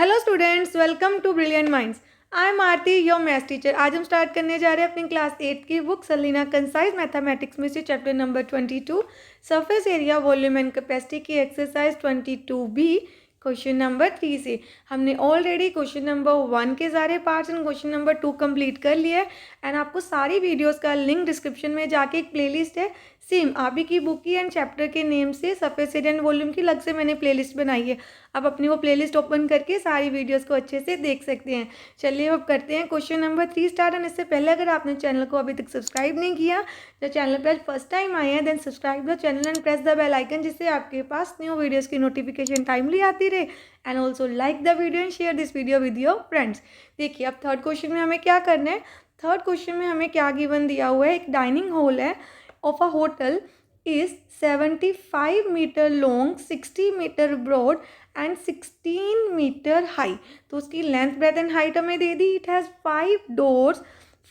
Hello students, welcome to Brilliant Minds. I am Aarti, your maths teacher. आज हम start करने जा रहे हैं अपनी क्लास 8 की बुक सलीना कंसाइज मैथमेटिक्स में से chapter number 22 surface area volume and capacity की एक्सरसाइज 22B क्वेश्चन नंबर 3 से। हमने ऑलरेडी क्वेश्चन नंबर 1 के सारे parts and question number 2 complete कर लिया है। एंड आपको सारी वीडियोस का लिंक डिस्क्रिप्शन में जाके एक प्लेलिस्ट है सेम आप ही की बुक की एंड चैप्टर के नेम से सरफेस एरिया एंड वॉल्यूम की अलग से मैंने प्लेलिस्ट बनाई है। आप अपनी वो प्लेलिस्ट ओपन करके सारी वीडियोस को अच्छे से देख सकते हैं। चलिए अब करते हैं क्वेश्चन नंबर 3 स्टार्ट। एंड इससे पहले अगर आपने चैनल को अभी तक सब्सक्राइब नहीं किया, तो चैनल पर फर्स्ट टाइम आए हैं, then subscribe the channel and press the bell icon, जिससे आपके पास न्यू वीडियोस की नोटिफिकेशन टाइमली आती रहे। And also like the video and share this video with your friends. देखिए अब थर्ड क्वेश्चन में हमें क्या करना है। थर्ड क्वेश्चन में हमें क्या गिवन दिया हुआ है, एक डाइनिंग हॉल है of a hotel is 75 meter long, 60 meter broad and 16 meter high। तो उसकी लेंथ ब्रेथ एंड हाइट हमें दे दी। It has 5 doors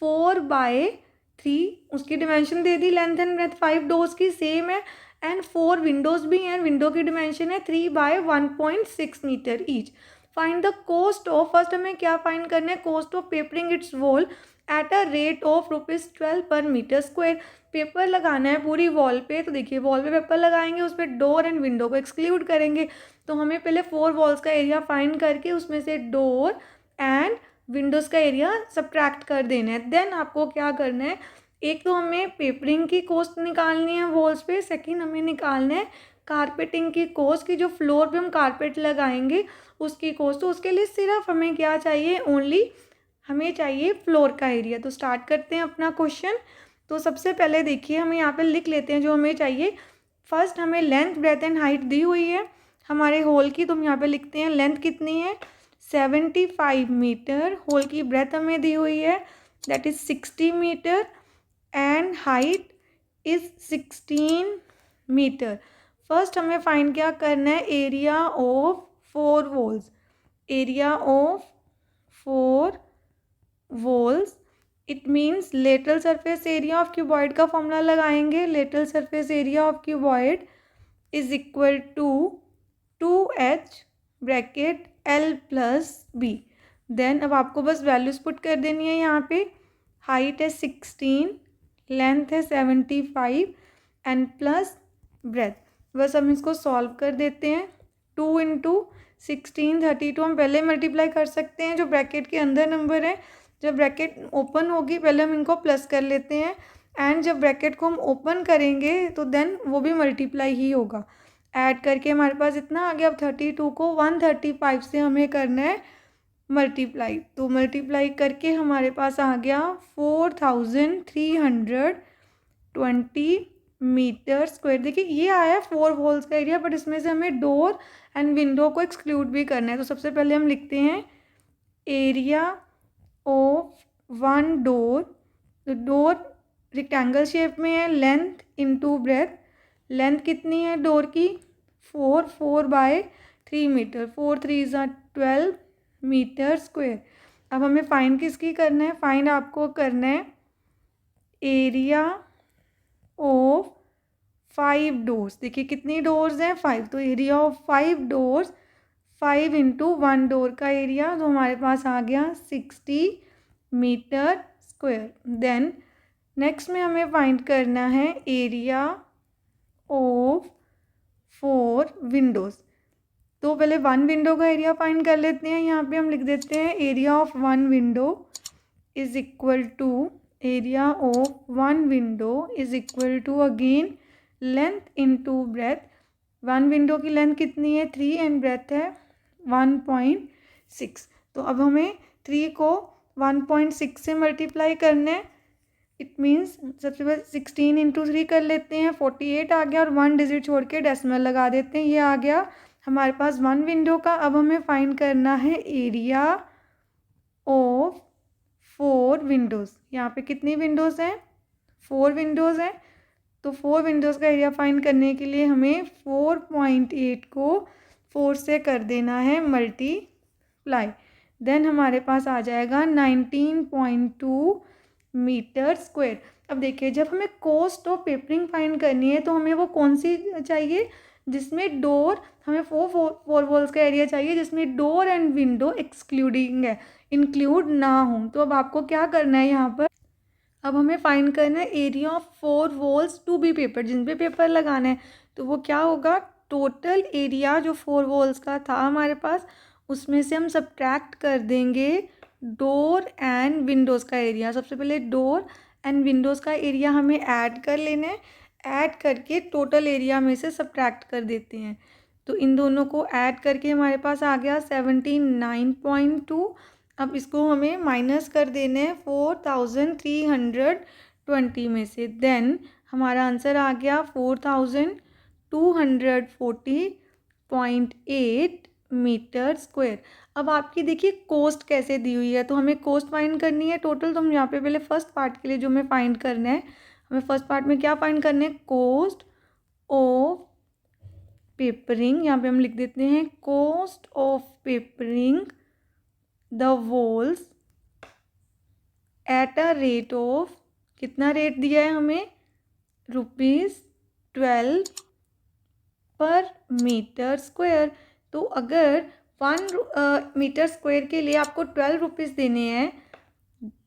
4/3। उसकी डिमेंशन दे दी, लेंथ एंड ब्रेथ 5 डोर्स की सेम है एंड 4 विंडोज भी हैं। विंडो की डिमेंशन है 3/1.6 metre each. Find the cost of, first हमें क्या फाइंड करना है, cost of papering its wall at a rate of ₹12 per metre square. Paper लगाना है पूरी वॉल पे। तो देखिए वॉल पे पेपर लगाएंगे, उस पर डोर एंड विंडो को एक्सक्लूड करेंगे। तो हमें पहले 4 वॉल्स का एरिया फाइंड करके उसमें से डोर एंड विंडोज का एरिया सब्ट्रैक्ट कर देना है। देन आपको क्या करना है, एक तो हमें पेपरिंग की कॉस्ट निकालनी है वॉल्स पे, सेकेंड हमें निकालना है कारपेटिंग की कॉस्ट की, जो फ्लोर पे हम कारपेट लगाएंगे उसकी कॉस्ट। तो उसके लिए सिर्फ हमें क्या चाहिए, ओनली हमें चाहिए फ्लोर का एरिया। तो स्टार्ट करते हैं अपना क्वेश्चन। तो सबसे पहले देखिए हमें यहाँ पे लिख लेते हैं जो हमें चाहिए। फर्स्ट हमें लेंथ ब्रेथ एंड हाइट दी हुई है हमारे होल की, तो हम यहाँ पे लिखते हैं लेंथ कितनी है 75 मीटर, होल की ब्रेथ हमें दी हुई है that is 60 metre and height is 16 metre. First हमें फाइंड क्या करना है, area of 4 walls. Area of 4 walls it means lateral surface area of cuboid का फॉर्मूला लगाएंगे। Lateral surface area of cuboid is equal to 2h bracket L plus B. देन अब आपको बस वैल्यूज पुट कर देनी है यहाँ पे। हाइट है 16, लेंथ है 75 एंड प्लस ब्रेथ। बस हम इसको सॉल्व कर देते हैं। 2 इंटू 16 32 हम पहले मल्टीप्लाई कर सकते हैं जो ब्रैकेट के अंदर नंबर है। जब ब्रैकेट ओपन होगी पहले हम इनको प्लस कर लेते हैं एंड जब ब्रैकेट को हम ओपन करेंगे तो देन वो भी मल्टीप्लाई ही होगा। ऐड करके हमारे पास इतना आ गया। अब 32 को 135 से हमें करना है मल्टीप्लाई। तो मल्टीप्लाई करके हमारे पास आ गया 4320 मीटर स्क्वायर। देखिए ये आया 4 वॉल्स का एरिया, बट इसमें से हमें डोर एंड विंडो को एक्सक्लूड भी करना है। तो सबसे पहले हम लिखते हैं एरिया ऑफ 1 डोर। तो डोर रेक्टेंगल शेप में है, लेंथ इनटू ब्रेथ। लेंथ कितनी है डोर की 4/3 मीटर, 4 3 12 मीटर स्क्वायर। अब हमें फाइंड किसकी करना है, फाइंड आपको करना है एरिया ऑफ 5 डोर्स। देखिए कितनी डोर्स हैं 5, तो area of 5 doors 5 into 1 door का एरिया, तो हमारे पास आ गया 60 मीटर स्क्वायर। देन नेक्स्ट में हमें फाइंड करना है एरिया ऑफ 4 विंडोज़। तो पहले 1 विंडो का एरिया फाइंड कर लेते हैं। यहाँ पे हम लिख देते हैं area of 1 window is equal to area of 1 window is equal to again length into breadth. 1 window की लेंथ कितनी है 3 एंड ब्रेथ है 1.6। तो अब हमें 3 को 1.6 से मल्टीप्लाई करना है। इट मीन्स सबसे पहले 16 इंटू 3 कर लेते हैं, 48 आ गया और 1 डिजिट छोड़ के डेसिमल लगा देते हैं। ये आ गया हमारे पास 1 विंडो का। अब हमें फाइंड करना है एरिया ऑफ 4 विंडोज़। यहाँ पे कितनी विंडोज़ हैं 4 विंडोज़ हैं। तो 4 विंडोज़ का एरिया फाइंड करने के लिए हमें 4.8 को 4 से कर देना है मल्टीप्लाई। देन हमारे पास आ जाएगा 19.2 मीटर स्क्वायर। अब देखिए जब हमें कॉस्ट ऑफ पेपरिंग फाइंड करनी है तो हमें वो कौन सी चाहिए, जिसमें डोर, हमें फोर वॉल्स का एरिया चाहिए जिसमें डोर एंड विंडो एक्सक्लूडिंग है, इंक्लूड ना हो। तो अब आपको क्या करना है यहाँ पर, अब हमें फाइंड करना है area of 4 walls to be paper, जिन पे पेपर लगाना है। तो वो क्या होगा, टोटल एरिया जो 4 वॉल्स का था हमारे पास, उसमें से हम सब्ट्रैक्ट कर देंगे डोर एंड विंडोज़ का एरिया। सबसे पहले डोर एंड विंडोज़ का एरिया हमें ऐड कर लेना है, ऐड करके टोटल एरिया में से सब्ट्रैक्ट कर देते हैं। तो इन दोनों को ऐड करके हमारे पास आ गया 79.2। अब इसको हमें माइनस कर देना है 4320 में से, देन हमारा आंसर आ गया 4240.8 मीटर स्क्वायर। अब आपकी देखिए कोस्ट कैसे दी हुई है, तो हमें कोस्ट फाइंड करनी है टोटल। तो हम यहाँ पे पहले फर्स्ट पार्ट के लिए जो हमें फाइंड करना है, हमें फर्स्ट पार्ट में क्या फाइंड करना है, कोस्ट ऑफ पेपरिंग। यहाँ पे हम लिख देते हैं cost of papering the walls at a rate of, कितना रेट दिया है हमें, ₹12 पर मीटर स्क्वायर। तो अगर 1 मीटर स्क्वायर के लिए आपको ₹12 देने हैं,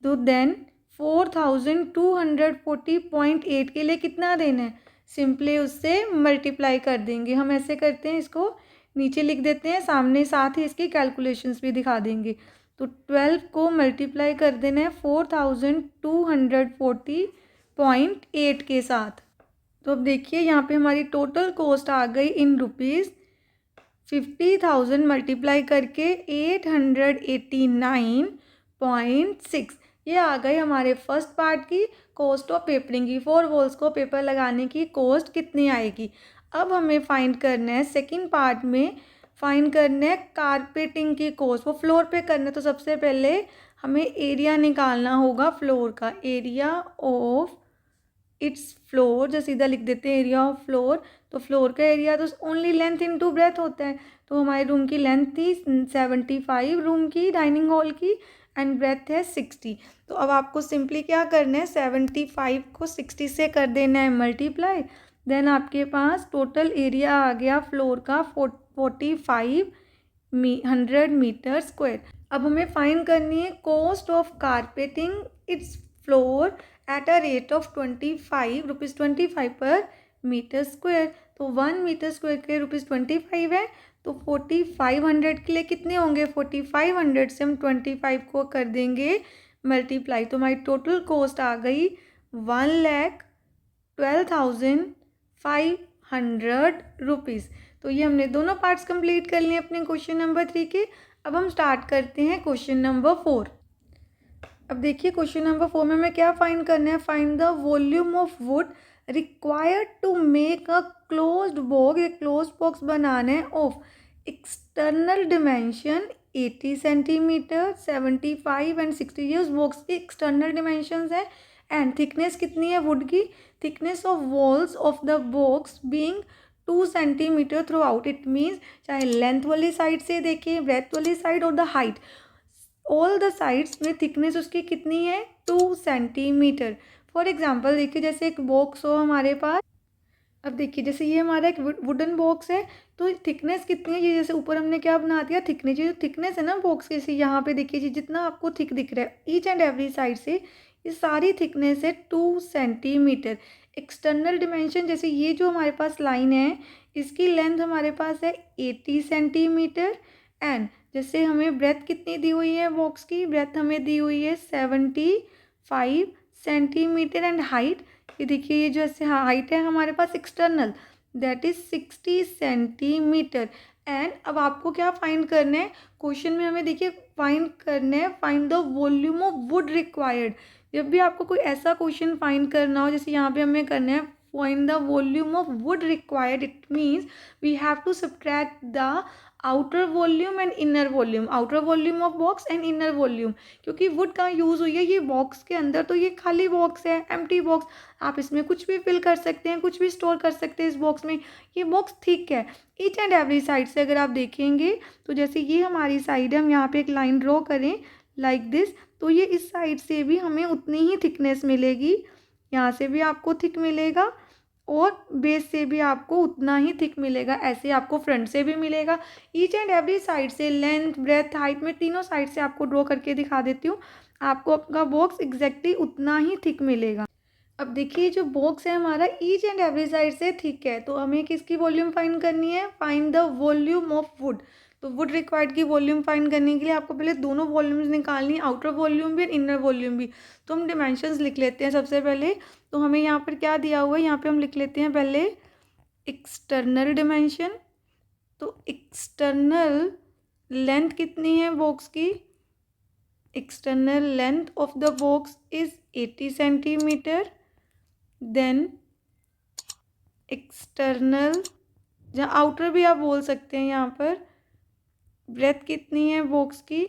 तो देन 4240.8 के लिए कितना देना है, सिंपली उससे मल्टीप्लाई कर देंगे। हम ऐसे करते हैं, इसको नीचे लिख देते हैं, सामने साथ ही इसकी कैलकुलेशंस भी दिखा देंगे। तो 12 को मल्टीप्लाई कर देना है 4240.8 के साथ। तो अब देखिए यहाँ पे हमारी टोटल कॉस्ट आ गई इन रुपीज़ 50,000 मल्टीप्लाई करके 889.6। ये आ गई हमारे फर्स्ट पार्ट की कॉस्ट ऑफ पेपरिंग की, 4 वॉल्स को पेपर लगाने की कॉस्ट कितनी आएगी। अब हमें फाइंड करना है सेकंड पार्ट में, फाइंड करना है कारपेटिंग की कॉस्ट, वो फ्लोर पे करना है। तो सबसे पहले हमें एरिया निकालना होगा फ्लोर का, एरिया ऑफ इट्स फ्लोर, जो सीधा लिख देते हैं एरिया ऑफ फ्लोर। तो फ्लोर का एरिया तो ओनली लेंथ इनटू ब्रेथ होता है। तो हमारे रूम की लेंथ थी 75 रूम की, डाइनिंग हॉल की, एंड ब्रेथ है 60। तो अब आपको सिंपली क्या करना है, 75 को 60 से कर देना है मल्टीप्लाई, देन आपके पास टोटल एरिया आ गया फ्लोर का 4500 मीटर स्क्वायर। अब हमें फाइंड करनी है cost of carpeting it's floor eight a rate of ₹25 पर मीटर स्क्वायर। तो 1 मीटर स्क्वायर के ₹25 है, तो 4500 के लिए कितने होंगे, 4500 से हम 25 को कर देंगे मल्टीप्लाई। तो हमारी टोटल कॉस्ट आ गई 1,12,500 रुपीज़। तो ये हमने दोनों पार्ट्स कंप्लीट कर लिए अपने क्वेश्चन नंबर 3 के। अब हम स्टार्ट करते हैं क्वेश्चन नंबर 4। अब देखिए क्वेश्चन नंबर 4 में हमें क्या फाइंड करना है, find the volume of wood required to make a closed box, एक क्लोज बॉक्स बनाना है ऑफ एक्सटर्नल डिमेंशन 80 सेंटीमीटर, 75 एंड 60। ये उस बॉक्स की एक्सटर्नल डिमेंशंस है। एंड थिकनेस कितनी है वुड की, thickness of walls of the box being 2 centimetre throughout. It means चाहे लेंथ वाली साइड से देखें, ब्रेथ वाली साइड और the height, all the sides में थिकनेस उसकी कितनी है, 2 सेंटीमीटर। फॉर एग्जाम्पल देखिए, जैसे एक बॉक्स हो हमारे पास, अब देखिए जैसे ये हमारा एक वुडन बॉक्स है, तो थिकनेस कितनी है, ये जैसे ऊपर हमने क्या बना दिया थिकनेस, ये जो थिकनेस है ना बॉक्स की, जैसे यहाँ पे देखिए जितना आपको थिक दिख रहा है ईच एंड एवरी साइड से, ये सारी थिकनेस है 2 सेंटीमीटर। एक्सटर्नल डिमेंशन, जैसे ये जो हमारे पास लाइन है, इसकी लेंथ हमारे पास है 80 सेंटीमीटर। एंड जैसे हमें ब्रेथ कितनी दी हुई है बॉक्स की, ब्रेथ हमें दी हुई है 75 सेंटीमीटर। एंड हाइट, ये देखिए ये जो ऐसे हाइट है हमारे पास external, that is 60 centimetre. And अब आपको क्या फाइंड करना है, क्वेश्चन में हमें देखिए फाइंड करना है, find the volume of wood required. जब भी आपको कोई ऐसा क्वेश्चन फाइंड करना हो, जैसे यहाँ पे हमें करना है find the volume of wood required, it means we have to subtract the outer volume and inner volume, outer volume of box and inner volume. क्योंकि वुड कहाँ यूज़ हुई है, ये बॉक्स के अंदर, तो ये खाली बॉक्स है, एम्प्टी बॉक्स, आप इसमें कुछ भी फिल कर सकते हैं, कुछ भी स्टोर कर सकते हैं इस बॉक्स में। ये बॉक्स थिक है ईच एंड एवरी साइड से। अगर आप देखेंगे तो जैसे ये हमारी साइड है, हम यहाँ पे एक लाइन ड्रॉ करें लाइक दिस, तो ये इस साइड से भी हमें उतनी ही थिकनेस मिलेगी, यहाँ से भी आपको थिक मिलेगा, और बेस से भी आपको उतना ही थिक मिलेगा। ऐसे आपको फ्रंट से भी मिलेगा। ईच एंड एवरी साइड से लेंथ, ब्रेथ, हाइट में तीनों साइड से आपको ड्रॉ करके दिखा देती हूँ। आपको आपका बॉक्स एग्जैक्टली उतना ही थिक मिलेगा। अब देखिए जो बॉक्स है हमारा ईच एंड एवरी साइड से थिक है, तो हमें किसकी वॉल्यूम फाइंड करनी है? Find the volume of would. तो वुड रिक्वायर्ड की वॉल्यूम फाइंड करने के लिए आपको पहले दोनों वॉल्यूम्स निकालनी है, आउटर वॉल्यूम भी और इनर वॉल्यूम भी। तो हम डिमेंशंस लिख लेते हैं सबसे पहले। तो हमें यहाँ पर क्या दिया हुआ है, यहाँ पे हम लिख लेते हैं पहले एक्सटर्नल डिमेंशन। तो एक्सटर्नल लेंथ कितनी है बॉक्स की? External length of the box is 80 centimetre. Then external, जहाँ आउटर भी आप बोल सकते हैं, यहाँ पर ब्रेथ कितनी है बॉक्स की?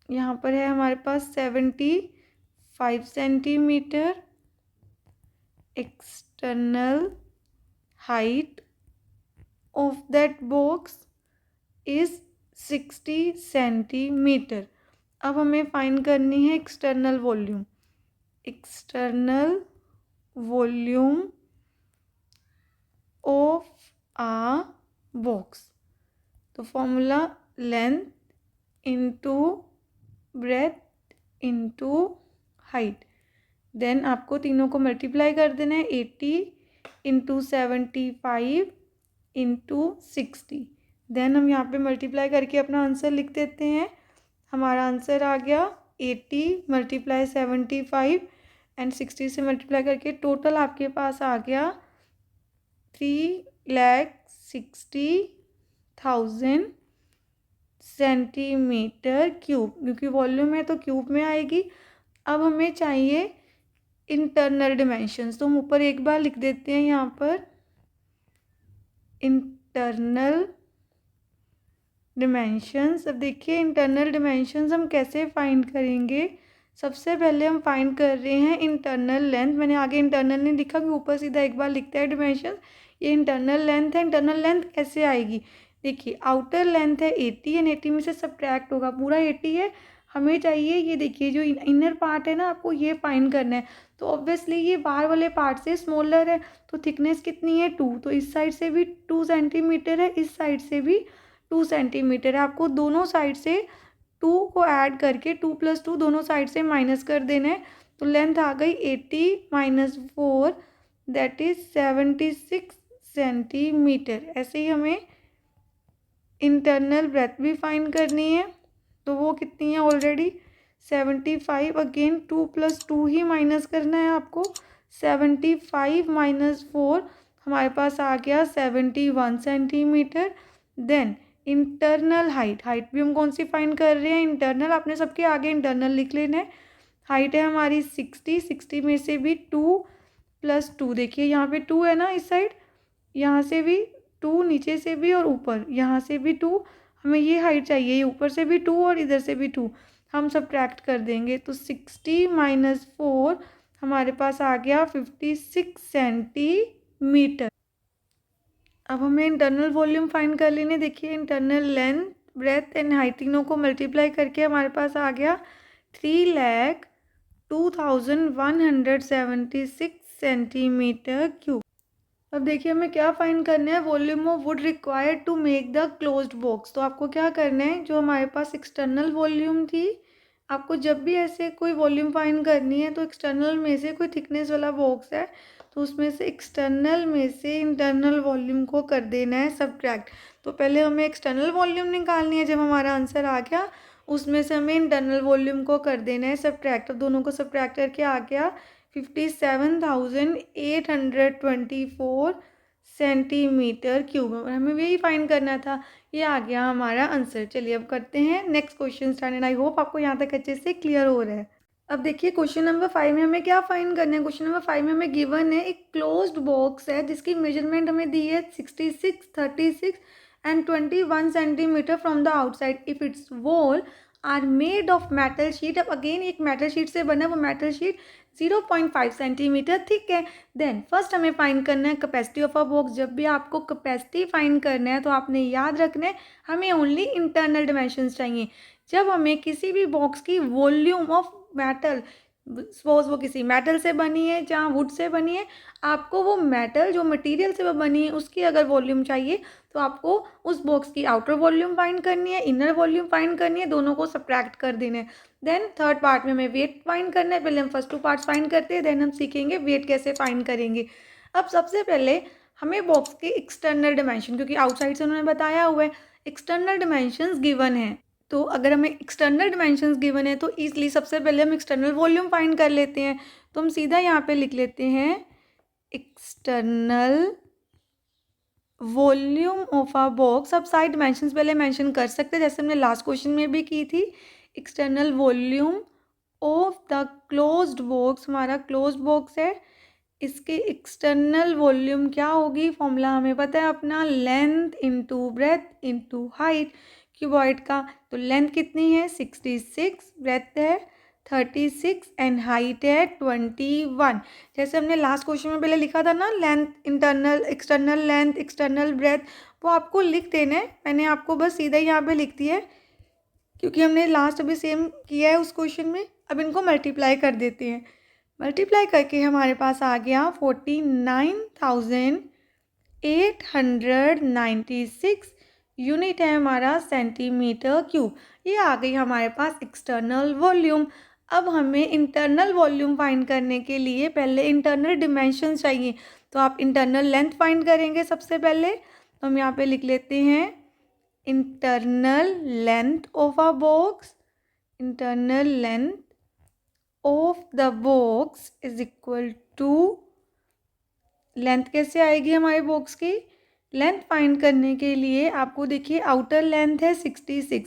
यहाँ पर है हमारे पास 75 centimetre. External height of that box is 60 centimetre. अब हमें फाइंड करनी है external volume. External volume of a box. तो formula length into breadth into height. Then आपको तीनों को मल्टीप्लाई कर देना है, 80 इंटू 75 इंटू 60। देन हम यहाँ पे मल्टीप्लाई करके अपना आंसर लिख देते हैं। हमारा आंसर आ गया 80 मल्टीप्लाई 75 एंड 60 से मल्टीप्लाई करके टोटल आपके पास आ गया 3,60,000 सेंटीमीटर क्यूब। क्योंकि वॉल्यूम है तो क्यूब में आएगी। अब हमें चाहिए इंटरनल डिमेंशंस, तो हम ऊपर एक बार लिख देते हैं यहाँ पर इंटरनल डिमेंशंस। अब देखिए इंटरनल डिमेंशंस हम कैसे फाइंड करेंगे। सबसे पहले हम फाइंड कर रहे हैं इंटरनल लेंथ। मैंने आगे इंटरनल नहीं लिखा कि ऊपर सीधा एक बार लिखता है डिमेंशन। ये इंटरनल लेंथ है। इंटरनल लेंथ कैसे आएगी? देखिए आउटर लेंथ है 80 एंड 80 में से सब्ट्रैक्ट होगा, पूरा 80 है। हमें चाहिए ये देखिए जो इनर पार्ट है ना, आपको ये फाइंड करना है। तो ऑब्वियसली ये बाहर वाले पार्ट से स्मॉलर है, तो थिकनेस कितनी है 2। तो इस साइड से भी 2 सेंटीमीटर है, इस साइड से भी 2 सेंटीमीटर है। आपको दोनों साइड से 2 को ऐड करके 2 + 2 दोनों साइड से माइनस कर देना है। तो लेंथ आ गई 80 - 4 दैट इज 76 सेंटीमीटर। ऐसे ही हमें इंटरनल ब्रेथ भी फाइंड करनी है। तो वो कितनी है? ऑलरेडी 75। अगेन 2 + 2 ही माइनस करना है आपको। 75 - 4 हमारे पास आ गया 71 centimetre. Then internal height, height भी हम कौन सी फाइंड कर रहे हैं? इंटरनल। आपने सबके आगे इंटरनल लिख लेना है। हाइट है हमारी 60, 60 में से भी 2 + 2, देखिए यहाँ पे 2 है ना इस साइड, यहाँ से भी 2, नीचे से भी और ऊपर यहाँ से भी 2। हमें ये हाइट चाहिए, ये ऊपर से भी 2 और इधर से भी 2। हम सब्ट्रैक्ट कर देंगे तो 60 - 4 हमारे पास आ गया 56 सेंटीमीटर। अब हमें इंटरनल वॉल्यूम फाइंड कर लेने। देखिए internal length, breadth and height तीनों को मल्टीप्लाई करके हमारे पास आ गया 3,02,176 सेंटीमीटर क्यूब। अब देखिए हमें क्या फाइंड करना है? Volume of wood required to make the closed box. तो आपको क्या करना है, जो हमारे पास एक्सटर्नल वॉल्यूम थी, आपको जब भी ऐसे कोई वॉल्यूम फाइंड करनी है तो एक्सटर्नल में से कोई थिकनेस वाला बॉक्स है तो उसमें से एक्सटर्नल में से इंटरनल वॉल्यूम को कर देना है सब्ट्रैक्ट। तो पहले हमें एक्सटर्नल वॉल्यूम निकालनी है। जब हमारा आंसर आ गया उसमें से हमें इंटरनल वॉल्यूम को कर देना है सब्ट्रैक्ट। अब दोनों को सब्ट्रैक्ट करके आ गया 57,824 सेंटीमीटर क्यूब। हमें यही फाइंड करना था। ये आ गया हमारा आंसर। चलिए अब करते हैं next question start. I hope आपको यहाँ तक अच्छे से क्लियर हो रहा है। अब देखिए क्वेश्चन नंबर 5 में हमें क्या फाइंड करना है। क्वेश्चन नंबर 5 में हमें गिवन है एक क्लोज्ड बॉक्स है जिसकी मेजरमेंट हमें दी है 66, 36 and 21 centimetre from the outside if its wall are made of metal sheet. अब अगेन एक मेटल शीट से बना, वो मेटल शीट 0.5 सेंटीमीटर थिक है। देन फर्स्ट हमें फाइंड करना है कैपेसिटी ऑफ अ बॉक्स। जब भी आपको कैपेसिटी फाइंड करना है तो आपने याद रखना है हमें ओनली इंटरनल डिमेंशंस चाहिए। जब हमें किसी भी बॉक्स की वॉल्यूम ऑफ मेटल सपोज वो किसी मेटल से बनी है, जहाँ वुड से बनी है, आपको वो मेटल जो मटेरियल से वो बनी है उसकी अगर वॉल्यूम चाहिए तो आपको उस बॉक्स की आउटर वॉल्यूम फाइंड करनी है, इनर वॉल्यूम फाइंड करनी है, दोनों को सब्ट्रैक्ट कर देना है। देन थर्ड पार्ट में हमें वेट फाइंड करना है। पहले हम फर्स्ट 2 पार्ट्स फाइंड करते हैं, देन हम सीखेंगे वेट कैसे फाइंड करेंगे। अब सबसे पहले हमें बॉक्स के एक्सटर्नल डिमेंशन, क्योंकि आउटसाइड से उन्होंने बताया हुआ है, एक्सटर्नल डिमेंशंस गिवन है, तो अगर हमें एक्सटर्नल डिमेंशंस गिवन है तो ईजिली सबसे पहले हम एक्सटर्नल वॉल्यूम फाइंड कर लेते हैं। तो हम सीधा यहाँ पे लिख लेते हैं external volume of a box. अब साइड डिमेंशंस पहले मेंशन कर सकते हैं, जैसे हमने लास्ट क्वेश्चन में भी की थी। External volume of the closed box, हमारा क्लोज्ड बॉक्स है, इसके एक्सटर्नल वॉल्यूम क्या होगी, फॉर्मूला हमें पता है अपना, length into breadth into height cuboid का। तो लेंथ कितनी है 66, ब्रेथ है 36 एंड हाइट है 21। जैसे हमने लास्ट क्वेश्चन में पहले लिखा था ना, length internal external length external breadth, वो आपको लिख देना है। मैंने आपको बस सीधा यहाँ पे लिख दिया है क्योंकि हमने लास्ट अभी सेम किया है उस क्वेश्चन में। अब इनको मल्टीप्लाई कर देते हैं। मल्टीप्लाई करके हमारे पास आ गया 49,896 यूनिट है हमारा सेंटीमीटर क्यूब। ये आ गई हमारे पास एक्सटर्नल वॉल्यूम। अब हमें इंटरनल वॉल्यूम फाइंड करने के लिए पहले इंटरनल डिमेंशन चाहिए, तो आप इंटरनल लेंथ फाइंड करेंगे सबसे पहले। तो हम यहाँ पे लिख लेते हैं internal length of a box, internal length of the box is equal to, length कैसे आएगी हमारे बॉक्स की, लेंथ फाइंड करने के लिए आपको देखिए आउटर लेंथ है 66।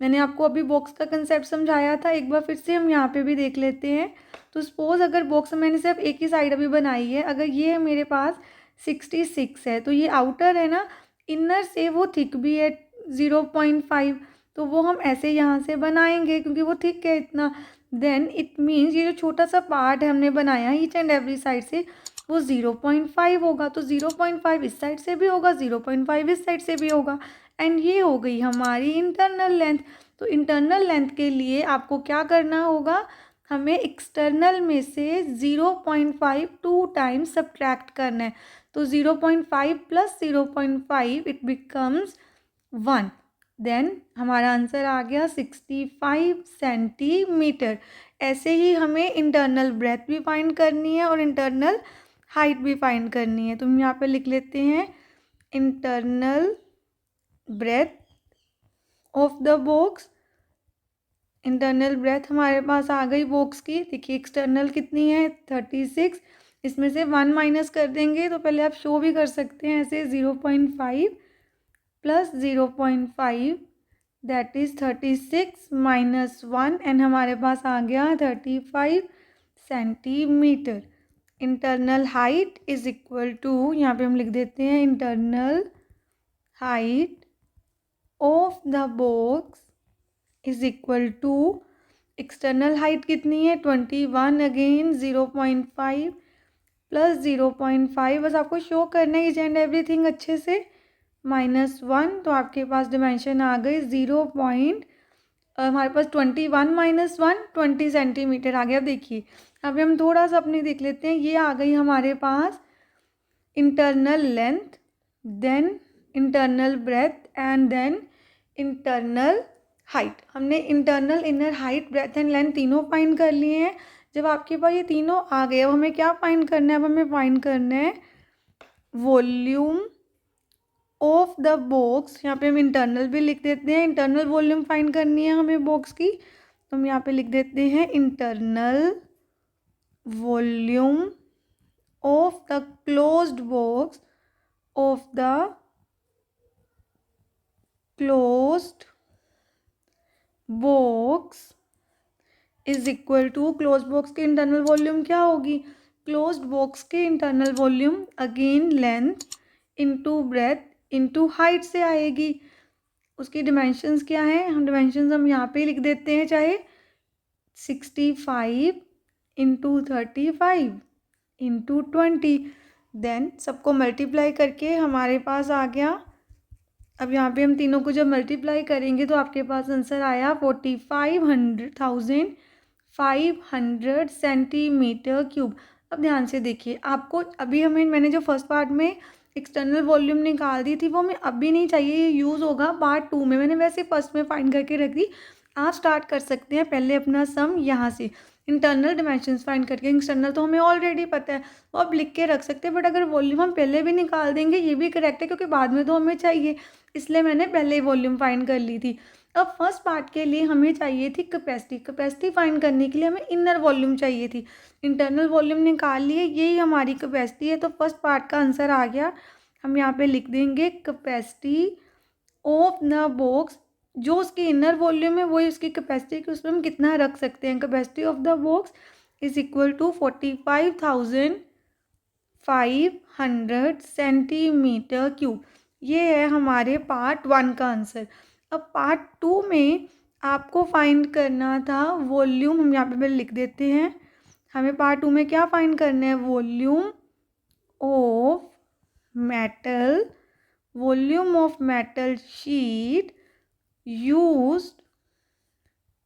मैंने आपको अभी बॉक्स का कंसेप्ट समझाया था, एक बार फिर से हम यहाँ पे भी देख लेते हैं। तो सपोज अगर बॉक्स मैंने सिर्फ एक ही साइड अभी बनाई है, अगर ये मेरे पास 66 है तो ये आउटर है ना, इनर से वो थिक भी है 0.5, तो वो हम ऐसे यहाँ से बनाएंगे क्योंकि वो थिक है इतना। देन इट मीन्स ये जो छोटा सा पार्ट है हमने बनाया ईच एंड एवरी साइड से, वो 0.5 होगा। तो 0.5 इस साइड से भी होगा, 0.5 इस साइड से भी होगा, एंड ये हो गई हमारी इंटरनल लेंथ। तो इंटरनल लेंथ के लिए आपको क्या करना होगा, हमें एक्सटर्नल में से 0.5 2 टाइम्स सब्ट्रैक्ट करना है। तो 0.5 प्लस 0.5 इट बिकम्स 1। देन हमारा आंसर आ गया 65 सेंटीमीटर। ऐसे ही हमें इंटरनल ब्रेथ भी फाइंड करनी है और इंटरनल हाइट भी फाइंड करनी है। तो हम यहाँ पे लिख लेते हैं internal breadth of the box. Internal breadth हमारे पास आ गई बॉक्स की, देखिए एक्सटर्नल कितनी है 36, इसमें से 1 माइनस कर देंगे। तो पहले आप शो भी कर सकते हैं ऐसे, 0.5 plus 0.5 that is 36 minus 1, and हमारे पास आ गया 35 centimetre. Internal height is equal to, यहाँ पे हम लिख देते हैं internal height of the box is equal to, external height कितनी है 21, अगेन 0.5 प्लस 0.5, बस आपको शो करना है ईच एंड एवरीथिंग अच्छे से, -1। तो आपके पास डिमेंशन आ गई 0 पॉइंट, हमारे पास 21 माइनस 1 20 सेंटीमीटर आ गया। देखिए अभी हम थोड़ा सा अपनी देख लेते हैं, ये आ गई हमारे पास internal length, then internal breadth and then internal height. हमने internal inner height breadth and length तीनों फाइंड कर लिए हैं। जब आपके पास ये तीनों आ गए, अब हमें क्या फाइंड करना है, अब हमें फाइंड करना है वॉल्यूम ऑफ द बॉक्स। यहाँ पे हम इंटरनल भी लिख देते हैं, इंटरनल वॉल्यूम फाइंड करनी है हमें बॉक्स की, तो हम यहाँ पे लिख देते हैं internal volume of the closed box of the closed box is equal to, close box की इंटरनल वॉल्यूम क्या होगी, क्लोज्ड बॉक्स के internal volume again length into breadth into height से आएगी। उसकी डिमेंशंस क्या है, हम डिमेंशंस हम यहाँ पे लिख देते हैं, चाहे 65 इंटू 35 इंटू 20, देन सबको मल्टीप्लाई करके हमारे पास आ गया। अब यहाँ पे हम तीनों को जब मल्टीप्लाई करेंगे तो आपके पास आंसर आया 45,500 500 सेंटीमीटर क्यूब। अब ध्यान से देखिए, आपको अभी मैंने जो फर्स्ट पार्ट में एक्सटर्नल वॉल्यूम निकाल दी थी वो हमें अभी नहीं चाहिए, ये यूज़ होगा पार्ट 2 में। मैंने वैसे फर्स्ट में फाइंड करके रख दी। आप स्टार्ट कर सकते हैं पहले अपना सम यहाँ से, इंटरनल डिमेंशंस फाइंड करके। एक्सटर्नल तो हमें ऑलरेडी पता है, वो आप लिख के रख सकते हैं, बट अगर वॉल्यूम हम पहले भी निकाल देंगे ये भी करेक्ट है, क्योंकि बाद में तो हमें चाहिए, इसलिए मैंने पहले ही वॉल्यूम फाइंड कर ली थी। अब फर्स्ट पार्ट के लिए हमें चाहिए थी कैपेसिटी। कैपेसिटी फाइंड करने के लिए हमें इनर वॉल्यूम चाहिए थी, इंटरनल वॉल्यूम निकाल लिए, यही हमारी कैपेसिटी है। तो फर्स्ट पार्ट का आंसर आ गया। हम यहाँ पे लिख देंगे कैपेसिटी ऑफ द बॉक्स, जो उसकी इनर वॉल्यूम है वही उसकी कैपेसिटी कि उसमें हम कितना रख सकते हैं। Capacity of the box is equal to 45,500 centimetre cube. ये है हमारे पार्ट 1 का आंसर। अब पार्ट 2 में आपको फाइंड करना था वॉल्यूम। हम यहाँ पे पहले लिख देते हैं, हमें पार्ट 2 में क्या फाइंड करना है, volume of metal, volume of metal sheet used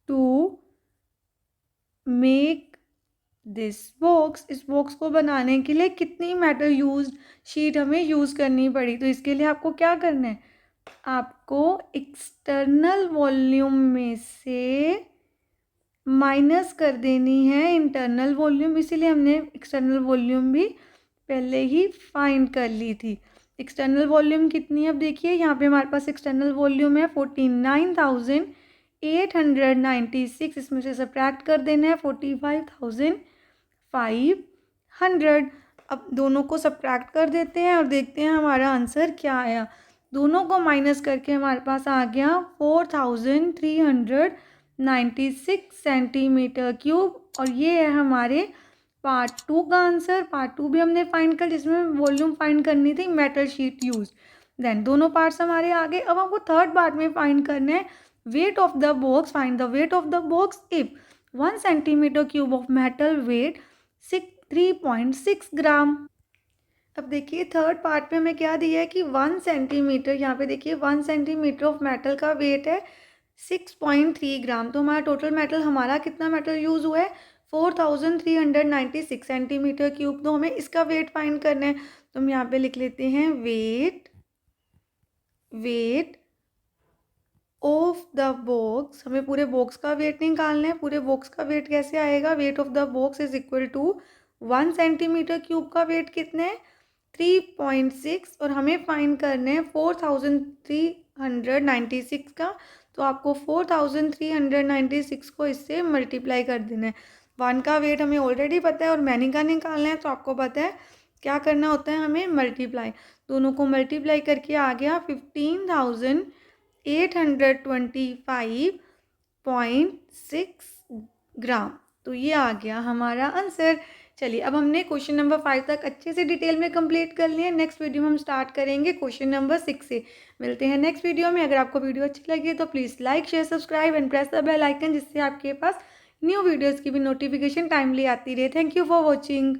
to make this box. इस बॉक्स को बनाने के लिए कितनी मेटल यूज्ड शीट हमें यूज़ करनी पड़ी। तो इसके लिए आपको क्या करना है, आपको एक्सटर्नल वॉल्यूम में से माइनस कर देनी है इंटरनल वॉल्यूम, इसीलिए हमने एक्सटर्नल वॉल्यूम भी पहले ही फाइंड कर ली थी। एक्सटर्नल वॉल्यूम कितनी है, अब देखिए यहाँ पे हमारे पास एक्सटर्नल वॉल्यूम है 49,896। इसमें से सब्ट्रैक्ट कर देना है 45,500। अब दोनों को सब्ट्रैक्ट कर देते हैं और देखते हैं हमारा आंसर क्या आया। दोनों को माइनस करके हमारे पास आ गया 4,396 सेंटीमीटर क्यूब। और ये है हमारे पार्ट 2 का आंसर। पार्ट 2 भी हमने फाइंड कर, जिसमें वॉल्यूम फाइंड करनी थी मेटल शीट यूज। देन दोनों पार्ट्स हमारे आगे। अब हमको थर्ड पार्ट में फाइंड करना है weight of the box. Find the weight of the box if 1 centimetre cube of metal weight 3.6 gram. अब देखिए थर्ड पार्ट में हमें क्या दिया है कि 1 सेंटीमीटर, यहाँ पे देखिए 1 सेंटीमीटर ऑफ मेटल का वेट है 6.3 ग्राम। तो हमारा टोटल मेटल, हमारा कितना मेटल यूज़ हुआ है 4,396 सेंटीमीटर क्यूब। तो हमें इसका वेट फाइंड करना है। तो हम यहाँ पे लिख लेते हैं वेट ऑफ द बॉक्स। हमें पूरे बॉक्स का वेट निकालना है। पूरे बॉक्स का वेट कैसे आएगा, weight of the box is equal to 1 centimetre cube का वेट कितने है 3.6, और हमें फाइंड करना है 4,396 का। तो आपको 4,396 को इससे मल्टीप्लाई कर देना है। 1 का वेट हमें ऑलरेडी पता है और मैनी का निकालना है, तो आपको पता है क्या करना होता है, हमें मल्टीप्लाई। दोनों को मल्टीप्लाई करके आ गया 15,825.6 ग्राम। तो ये आ गया हमारा आंसर। चलिए अब हमने क्वेश्चन नंबर 5 तक अच्छे से डिटेल में कंप्लीट कर लिया। नेक्स्ट वीडियो में हम स्टार्ट करेंगे क्वेश्चन नंबर 6 से। मिलते हैं नेक्स्ट वीडियो में। अगर आपको वीडियो अच्छी लगी तो please like, share, subscribe and press the bell icon, जिससे आपके पास न्यू वीडियोज़ की भी नोटिफिकेशन टाइमली आती रहे। Thank you for watching.